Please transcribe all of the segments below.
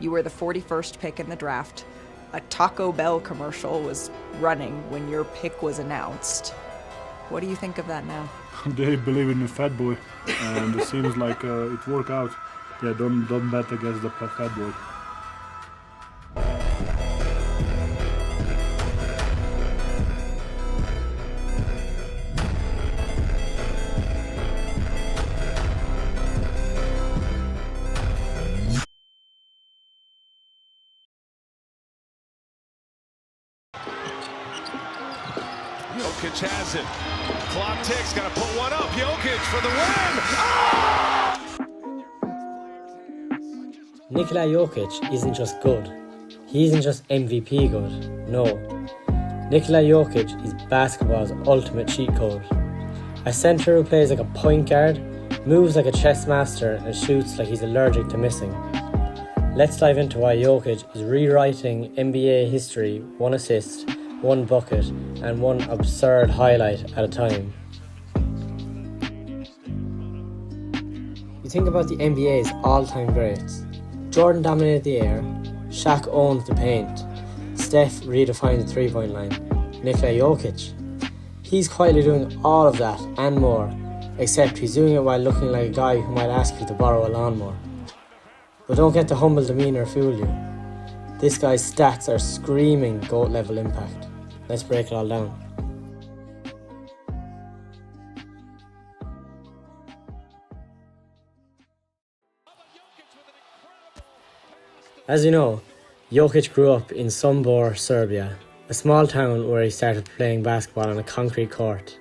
You were the 41st pick in the draft. A Taco Bell commercial was running when your pick was announced. What do you think of that now? They believe in the fat boy, and it seems like it worked out. Yeah, don't bet against the fat boy. Jokic has it. Clock ticks, got to put one up. Jokic for the win. Oh! Nikola Jokic isn't just good. He isn't just MVP good. No. Nikola Jokic is basketball's ultimate cheat code. A centre who plays like a point guard, moves like a chess master, and shoots like he's allergic to missing. Let's dive into why Jokic is rewriting NBA history, one assist, one bucket, and one absurd highlight at a time. You think about the NBA's all-time greats. Jordan dominated the air, Shaq owned the paint, Steph redefined the three-point line, Nikola Jokic. He's quietly doing all of that and more, except he's doing it while looking like a guy who might ask you to borrow a lawnmower. But don't get the humble demeanour fool you. This guy's stats are screaming GOAT-level impact. Let's break it all down. As you know, Jokic grew up in Sombor, Serbia, a small town where he started playing basketball on a concrete court.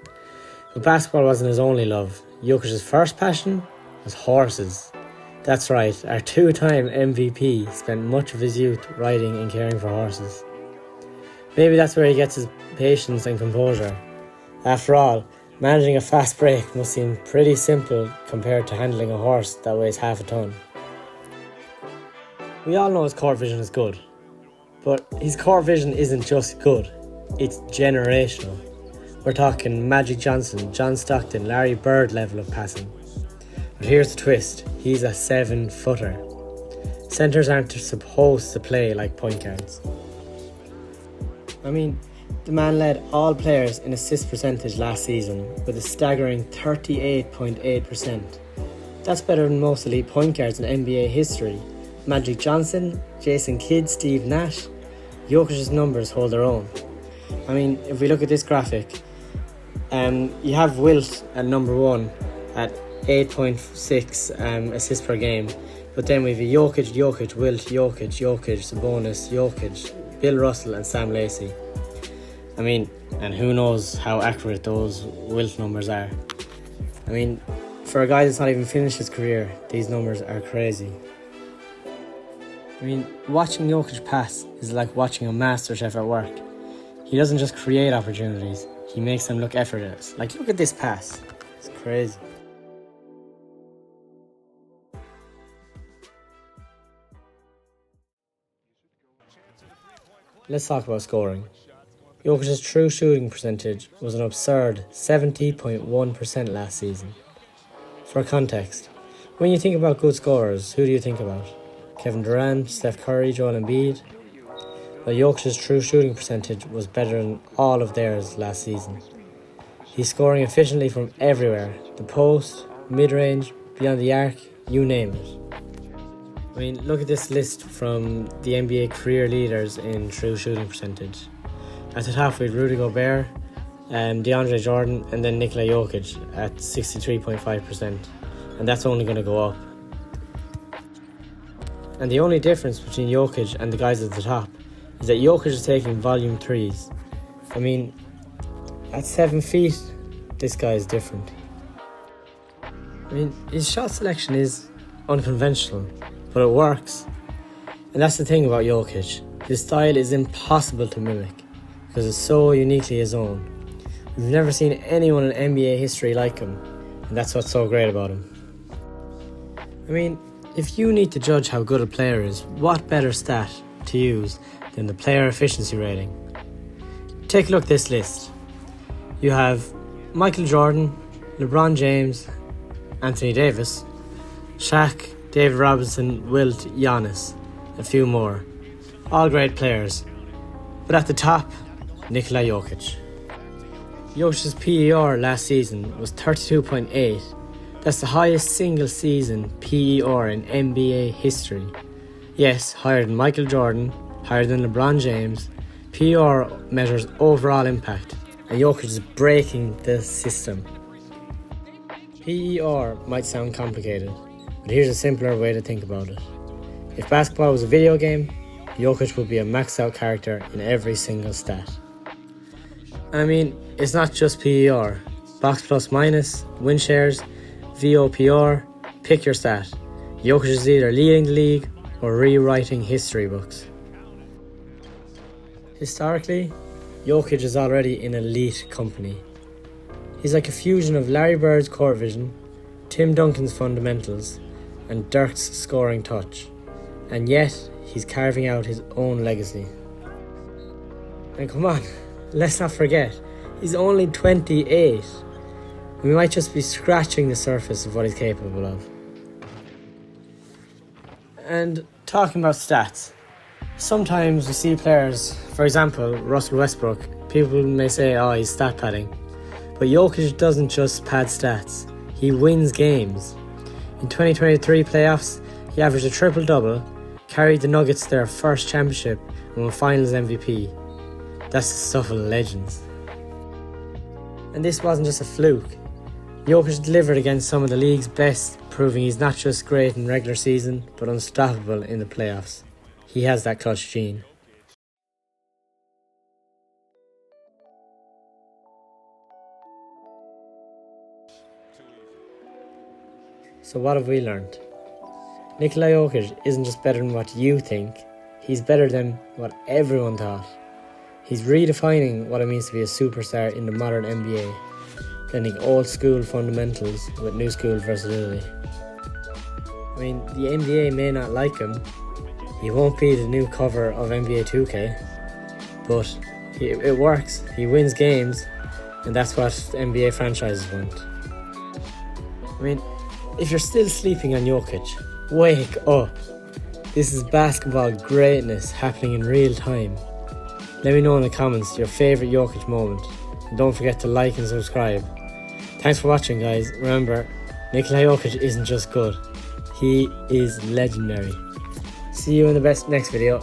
But basketball wasn't his only love. Jokic's first passion was horses. That's right, our two-time MVP spent much of his youth riding and caring for horses. Maybe that's where he gets his patience and composure. After all, managing a fast break must seem pretty simple compared to handling a horse that weighs half a ton. We all know his court vision is good, but his court vision isn't just good, it's generational. We're talking Magic Johnson, John Stockton, Larry Bird level of passing. But here's the twist, he's a 7-footer. Centres aren't supposed to play like point guards. I mean, the man led all players in assist percentage last season with a staggering 38.8%. That's better than most elite point guards in NBA history. Magic Johnson, Jason Kidd, Steve Nash. Jokic's numbers hold their own. I mean, if we look at this graphic, you have Wilt at number 1 at 8.6 assists per game. But then we've Jokic, Wilt, Jokic, Sabonis, Jokic, Bill Russell and Sam Lacey. I mean, and who knows how accurate those Wilt numbers are. I mean, for a guy that's not even finished his career, these numbers are crazy. I mean, watching Jokic pass is like watching a master chef at work. He doesn't just create opportunities, he makes them look effortless. Like, look at this pass. It's crazy. Let's talk about scoring. Jokic's true shooting percentage was an absurd 70.1% last season. For context, when you think about good scorers, who do you think about? Kevin Durant, Steph Curry, Joel Embiid? Well, Jokic's true shooting percentage was better than all of theirs last season. He's scoring efficiently from everywhere, the post, mid-range, beyond the arc, you name it. I mean, look at this list from the NBA career leaders in true shooting percentage. At the top we had Rudy Gobert, DeAndre Jordan, and then Nikola Jokic at 63.5%. And that's only going to go up. And the only difference between Jokic and the guys at the top is that Jokic is taking volume threes. I mean, at 7 feet, this guy is different. I mean, his shot selection is unconventional, but it works. And that's the thing about Jokic. His style is impossible to mimic because it's so uniquely his own. We've never seen anyone in NBA history like him, and that's what's so great about him. I mean, if you need to judge how good a player is, what better stat to use than the player efficiency rating? Take a look at this list. You have Michael Jordan, LeBron James, Anthony Davis, Shaq, David Robinson, Wilt, Giannis. a few more. All great players. But at the top, Nikola Jokic. Jokic's PER last season was 32.8. That's the highest single season PER in NBA history. Yes, higher than Michael Jordan, higher than LeBron James. PER measures overall impact, and Jokic is breaking the system. PER might sound complicated, but here's a simpler way to think about it. If basketball was a video game, Jokic would be a maxed out character in every single stat. And I mean, it's not just PER. Box plus minus, win shares, VOPR, pick your stat. Jokic is either leading the league or rewriting history books. Historically, Jokic is already in elite company. He's like a fusion of Larry Bird's court vision, Tim Duncan's fundamentals, and Dirk's scoring touch. And yet, he's carving out his own legacy. And come on, let's not forget, he's only 28. We might just be scratching the surface of what he's capable of. And talking about stats, sometimes we see players, for example, Russell Westbrook, people may say, oh, he's stat padding. But Jokic doesn't just pad stats, he wins games. In 2023 playoffs, he averaged a triple-double, carried the Nuggets to their first championship, and won Finals MVP. That's the stuff of legends. And this wasn't just a fluke. Jokic delivered against some of the league's best, proving he's not just great in regular season, but unstoppable in the playoffs. He has that clutch gene. So what have we learned? Nikola Jokic isn't just better than what you think, he's better than what everyone thought. He's redefining what it means to be a superstar in the modern NBA, blending old school fundamentals with new school versatility. I mean, the NBA may not like him, he won't be the new cover of NBA 2K, but it works, he wins games, and that's what NBA franchises want. I mean, if you're still sleeping on Jokic, wake up. This is basketball greatness happening in real time. Let me know in the comments your favourite Jokic moment, and don't forget to like and subscribe. Thanks for watching, guys. Remember, Nikola Jokic isn't just good, he is legendary. See you in the next video.